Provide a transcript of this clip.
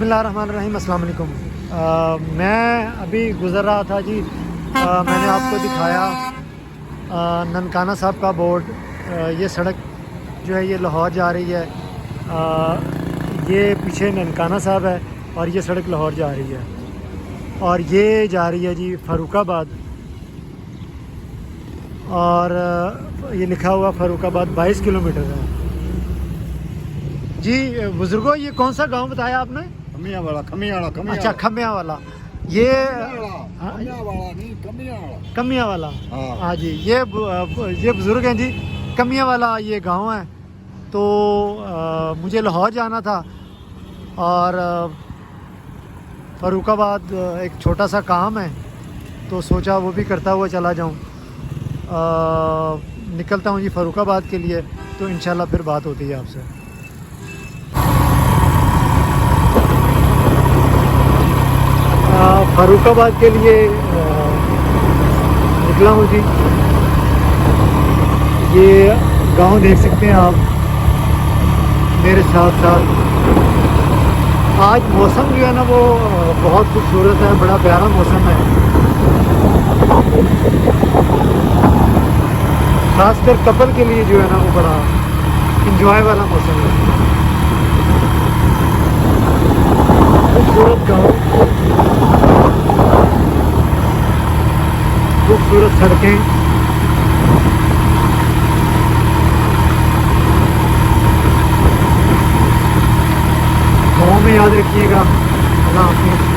बिस्मिल्लाहिर्रहमानिर्रहीम, अस्सलाम वालेकुम। मैं अभी गुज़र रहा था जी। मैंने आपको दिखाया ननकाना साहब का बोर्ड। ये सड़क जो है ये लाहौर जा रही है। ये पीछे ननकाना साहब है और ये सड़क लाहौर जा रही है और ये जा रही है जी फ़ारुखाबाद। और ये लिखा हुआ फ़ारुखाबाद 22 किलोमीटर है जी। बुज़ुर्गों, ये कौन सा गांव बताया आपने? खमिया वाला। अच्छा, खमिया वाला। ये कमिया वाला। हाँ जी, ये बुज़ुर्ग हैं जी। कमिया वाला ये गांव है। तो मुझे लाहौर जाना था और फ़ारुखाबाद एक छोटा सा काम है, तो सोचा वो भी करता हुआ चला जाऊं। निकलता हूं जी फ़ारुखाबाद के लिए, तो इंशाल्लाह फिर बात होती है आपसे। फ़ारुखाबाद के लिए निकला हूँ जी। ये गांव देख सकते हैं आप मेरे साथ साथ। आज मौसम जो है ना वो बहुत खूबसूरत है, बड़ा प्यारा मौसम है। खासकर कपल के लिए जो है ना वो बड़ा इंजॉय वाला मौसम है। खूबसूरत गाँव, खूबसूरत सड़कें। गाँव में याद रखिएगा। अल्लाह हाफ़िज़।